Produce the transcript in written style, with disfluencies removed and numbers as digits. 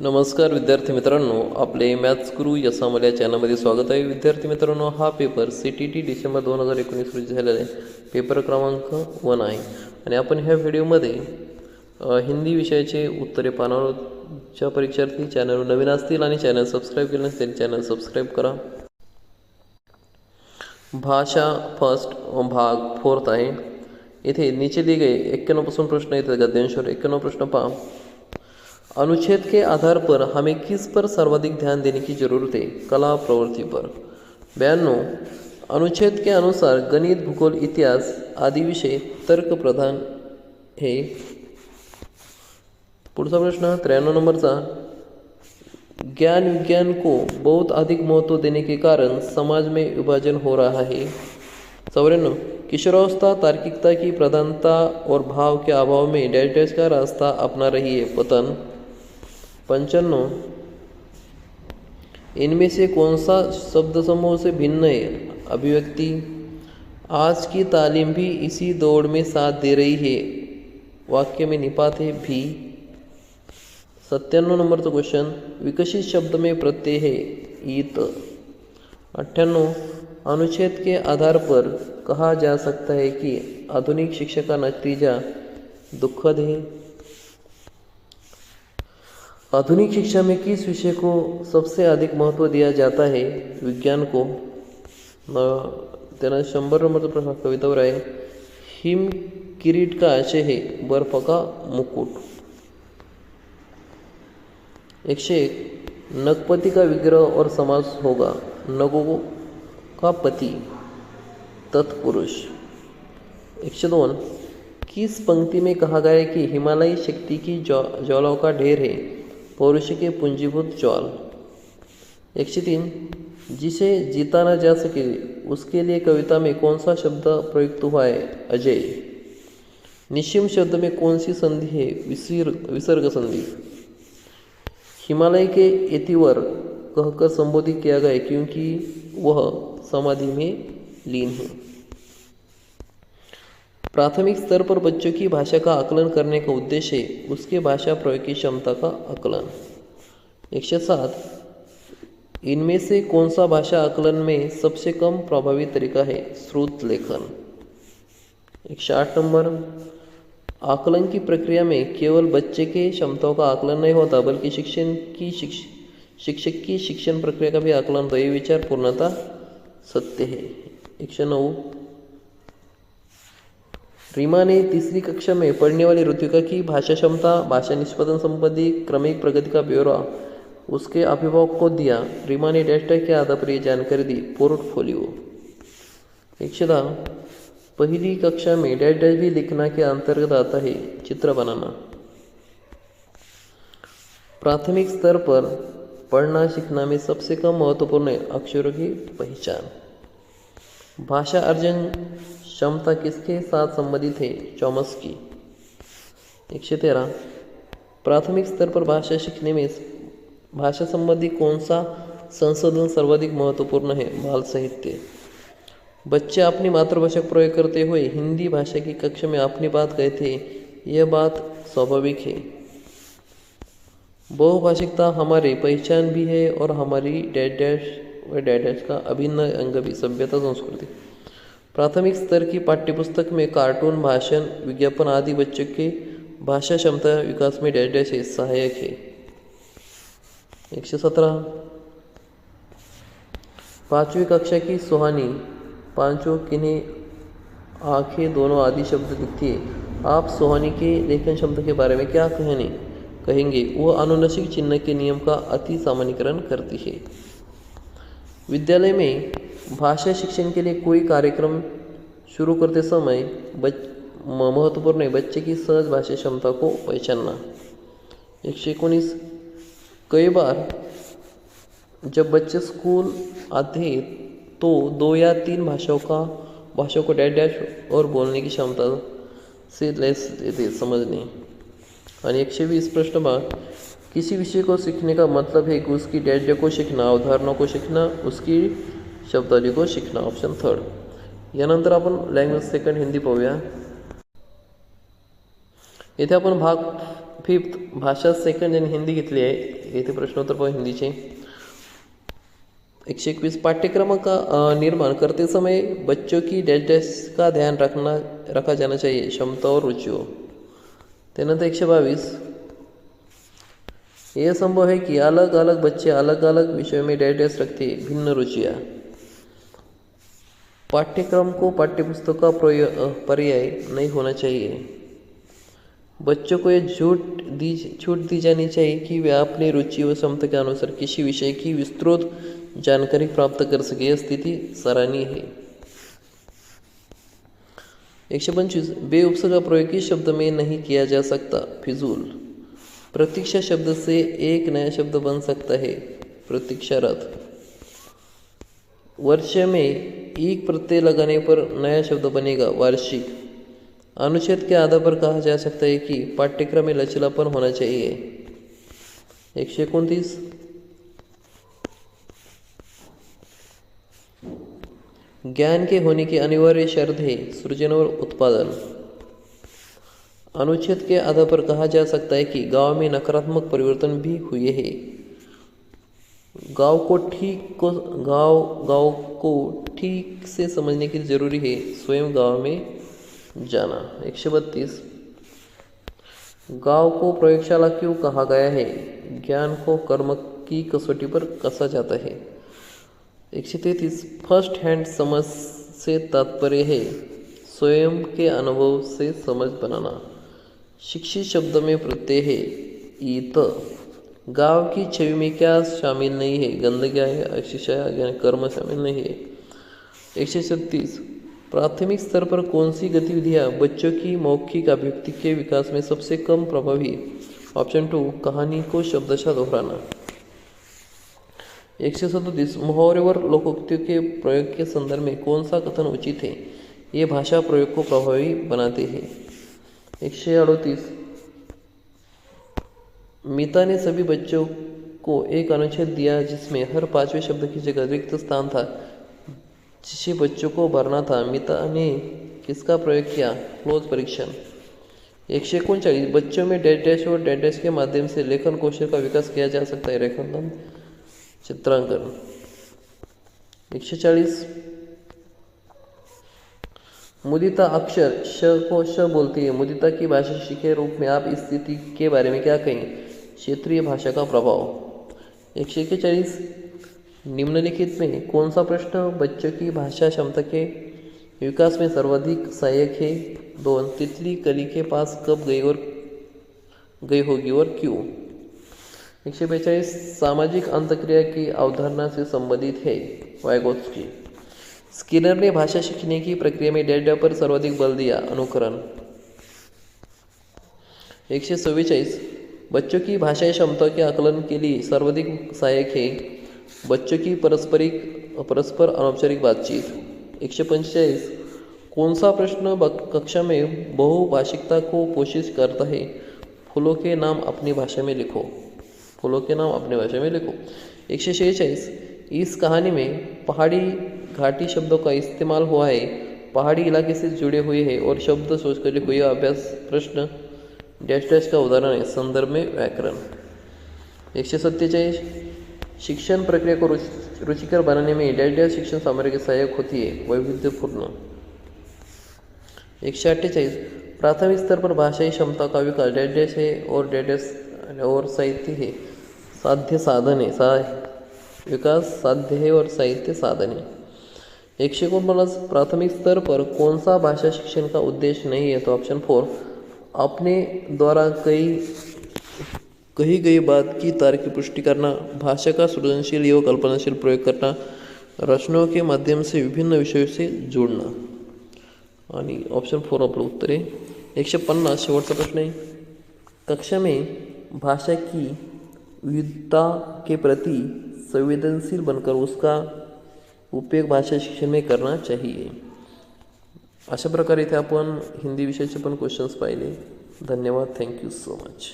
नमस्कार विद्यार्थी मित्रांनो, आपले मॅथ्स गुरु या सामान्य चॅनलमध्ये स्वागत आहे. विद्यार्थी मित्रांनो, हा पेपर CTT डिसेंबर 2019 रोजी झालेला आहे. पेपर क्रमांक 1 आहे आणि आपण ह्या व्हिडिओमध्ये हिंदी विषयाचे उत्तरे पाहणारच्या परीक्षार्थी चॅनलवर नवीन असतील आणि चॅनल सबस्क्राईब केले नसतील चॅनल सबस्क्राईब करा. भाषा फर्स्ट भाग 4 आहे. इथे नीचे दिए गए 91 पासून प्रश्न येतात. गद्यांशावर 91 प्रश्न पहा. अनुच्छेद के आधार पर हमें किस पर सर्वाधिक ध्यान देने की जरूरत है? कला प्रवृत्ति पर. 92. अनुच्छेद के अनुसार गणित, भूगोल, इतिहास आदि विषय तर्क प्रधान है. पुढचा प्रश्न 93 नंबरचा. ज्ञान विज्ञान को बहुत अधिक महत्व देने के कारण समाज में विभाजन हो रहा है. 94. किशोरावस्था तार्किकता की प्रधानता और भाव के अभाव में डैश डैश का रास्ता अपना रही है. पतन. 95. इनमें से कौन सा शब्द समूह से भिन्न है? अभिव्यक्ति. आज की तालीम भी इसी दौड़ में साथ दे रही है. वाक्य में निपात है भी. 97 नंबरचा क्वेश्चन. विकसित शब्द में प्रत्यय है ईत. 98. अनुच्छेद के आधार पर कहा जा सकता है कि आधुनिक शिक्षा का नतीजा दुखद है. आधुनिक शिक्षा में किस विषय को सबसे अधिक महत्व दिया जाता है? विज्ञान को. त्याला 100 नंबरचा प्रश्न कवितावर आहे. हिम किरीट का आशय है बर्फ का मुकुट. 101. नगपति का विग्रह और समास होगा. नगो का पति तत्पुरुष. 102. किस पंक्ति में कहा गया है कि हिमालयी शक्ति की ज्वालाओं का ढेर है पौरुष के पूंजीभूत ज्वाल. 103. जिसे जीता न जा सके उसके लिए कविता में कौन सा शब्द प्रयुक्त हुआ है? अजय. निशिम शब्द में कौन सी संधि है? विसर्ग संधि. हिमालय के यतिवर कहकर संबोधित किया गया क्योंकि वह समाधि में लीन है. प्राथमिक स्तर पर बच्चों की भाषा का आकलन करने का उद्देश्य है उसके भाषा प्रयोग की क्षमता का आकलन. 107. इनमें से कौन सा भाषा आकलन में सबसे कम प्रभावी तरीका है? श्रुत लेखन. 108 नंबर. आकलन की प्रक्रिया में केवल बच्चे के क्षमताओं का आकलन नहीं होता बल्कि शिक्षक की शिक्षण प्रक्रिया का भी आकलन होता. ये विचार पूर्णतः सत्य है. 109. रीमा ने तीसरी कक्षा में पढ़ने वाली ऋतिका की भाषा क्षमता, भाषा निष्पादन संबंधी क्रमिक प्रगति का ब्यौरा उसके अभिभावक को दिया. रीमा ने डैश के आधार पर यह जानकारी दी. पोर्टफोलियो. 110. पहली कक्षा में डैश डैश भी लिखना के अंतर्गत आता है चित्र बनाना. प्राथमिक स्तर पर पढ़ना सीखना में सबसे कम महत्वपूर्ण है अक्षरों की पहचान. भाषा अर्जन क्षमता किसके साथ संबंधित है? चॉम्स्की. 113. प्राथमिक स्तर पर भाषा सीखने में भाषा संबंधी कौन सा संशोधन सर्वाधिक महत्वपूर्ण है? बाल साहित्य. बच्चे अपनी मातृभाषा का प्रयोग करते हुए हिंदी भाषा की कक्षा में अपनी बात कहते हैं. यह बात स्वाभाविक है. बहुभाषिकता हमारी पहचान भी है और हमारी डैश डैश व डैश डैश का अभिन्न अंग भी. सभ्यता संस्कृति. प्राथमिक स्तर की पाठ्यपुस्तक में कार्टून, भाषण, विज्ञापन आदि बच्चों के भाषा क्षमता विकास में डैश डैश सहायक है. 117. 5वीं कक्षा की सुहानी पांचों किन्हें आंखें दोनों आदि शब्द दिखती है. आप सुहानी के लेखन क्षमता के बारे में क्या कहेंगे? वह अनुनासिक चिन्ह के नियम का अति सामान्यीकरण करती है. विद्यालय में भाषा शिक्षण के लिए कोई कार्यक्रम शुरू करते समय महत्वपूर्ण है बच्चे की सहज भाषा क्षमता को पहचानना. 119. कई बार जब बच्चे स्कूल आते हैं तो 2 या 3 भाषाओं को डैश डैश और बोलने की क्षमता से लैस देते समझने. आणि 120 प्रश्न बा. किसी विषय को सीखने का मतलब है कि उसकी डैश डैश को सीखना, अवधारणा को सीखना, उसकी शब्दावली को शिकणं. ऑप्शन 3. यानंतर आपण लँग्वेज सेकंड हिंदी पाहूया. येथे आपण भाग फिफ्थ, भाषा सेकंड आणि हिंदी घेतली आहे. येथे प्रश्नोत्तर पाहू हिंदीचे. 121, पाठ्यक्रम का निर्माण करते समय बच्चों की डैश डैश का ध्यान रखा जाना चाहिए, क्षमता और रुचियों. त्यानंतर 122, यह संभव है कि अलग अलग बच्चे अलग अलग विषयों में डैश डैश रखते भिन्न रुचियाँ. पाठ्यक्रम को पाठ्यपुस्तक का पर्याय नहीं होना चाहिए. बच्चों को यह छूट दी जानी चाहिए कि वे अपनी रुचि व क्षमता के अनुसार किसी विषय की विस्तृत जानकारी प्राप्त कर सके. यह स्थिति सराहनीय है. 125, बेउपस का प्रयोग किस शब्द में नहीं किया जा सकता, फिजूल. प्रतीक्षा शब्द से एक नया शब्द बन सकता है, प्रतीक्षारत. वर्ष में एक प्रत्यय लगाने पर नया शब्द बनेगा, वार्षिक. अनुच्छेद के आधार पर कहा जा सकता है कि पाठ्यक्रम में लचीलापन होना चाहिए. 129, ज्ञान के होने की अनिवार्य शर्त है सृजन और उत्पादन. अनुच्छेद के आधार पर कहा जा सकता है कि गांव में नकारात्मक परिवर्तन भी हुए हैं. गांव को ठीक से समझने की जरूरी है, स्वयं गांव में जाना. 132, गांव को प्रयोगशाला क्यों कहा गया है, ज्ञान को कर्म की कसौटी पर कसा जाता है. 133, फर्स्ट हैंड समझ से तात्पर्य है स्वयं के अनुभव से समझ बनाना. शिक्षित शब्द में प्रत्यय है ईत. गांव की छवि में क्या शामिल नहीं है, गंदगियाँ है, अशिक्षा यानी कर्म शामिल नहीं है. 136, प्राथमिक स्तर पर कौन सी गतिविधियाँ बच्चों की मौखिक अभिव्यक्ति के विकास में सबसे कम प्रभावी. ऑप्शन 2, कहानी को शब्दशः दोहराना. 137, मुहावरे और लोकोक्तियों के प्रयोग के संदर्भ में कौन सा कथन उचित है, ये भाषा प्रयोग को प्रभावी बनाते हैं. 138, मीता ने सभी बच्चों को एक अनुच्छेद दिया जिसमें हर 5वें शब्द की जगह रिक्त स्थान था जिसे बच्चों को भरना था. मीता ने किसका प्रयोग किया, क्लोज परीक्षण. 139, बच्चों में डैश डैश और डैश डैश के माध्यम से लेखन कौशल का विकास किया जा सकता है, रेखांकन, चित्रांकन. 140, मुदिता अक्षर श को श बोलती है. मुदिता की भाषा शिक्षक के रूप में आप इस स्थिति के बारे में क्या कहें, क्षेत्रीय भाषा का प्रभाव. 141, निम्नलिखित में कौन सा प्रश्न बच्चों की भाषा क्षमता के विकास में सर्वाधिक सहायक है. 2, तितली कली के पास कब गई होगी और क्यों. 142, सामाजिक अंतक्रिया की अवधारणा से संबंधित है, वाइगोत्स्की. स्किनर ने भाषा सीखने की प्रक्रिया में डेटा पर सर्वाधिक बल दिया, अनुकरण. 144, बच्चों की भाषाई क्षमता के आकलन के लिए सर्वाधिक सहायक है बच्चों की परस्पर अनौपचारिक बातचीत. 145, कौन सा प्रश्न कक्षा में बहुभाषिकता को पोषित करता है, फूलों के नाम अपनी भाषा में लिखो. 146, इस कहानी में पहाड़ी घाटी शब्दों का इस्तेमाल हुआ है, पहाड़ी इलाके से जुड़े हुए हैं और शब्द सोचकर लिखो. यह अभ्यास प्रश्न डैश डैश का उदाहरण है, संदर्भ में व्याकरण. 147, शिक्षण प्रक्रिया को रुचिकर बनाने में डैश डैश शिक्षण सामग्री सहायक होती है, वैविध्यपूर्ण. 148, प्राथमिक स्तर पर भाषाई क्षमता का विकास डैश डैश है और डैश डैश और साहित्य है, साध्य साधन है. विकास साध्य है और साहित्य साधन है. 149, प्राथमिक स्तर पर कौन सा भाषा शिक्षण का उद्देश्य नहीं है, तो ऑप्शन 4, अपने द्वारा कही गई बात की तार्किक पुष्टि करना, भाषा का सृजनशील एवं कल्पनाशील प्रयोग करना, रचनाओं के माध्यम से विभिन्न विषयों से जोड़ना. आणि ऑप्शन 4 आपलं उत्तर आहे. 150, शेवटचा प्रश्न आहे, कक्षा में भाषा की विविधता के प्रति संवेदनशील बनकर उसका उपयोग भाषा शिक्षण में करना चाहिए. अशा प्रकारे इथे आपण हिंदी विषयाचे पण क्वेश्चन्स पाहिले. धन्यवाद. Thank you so much.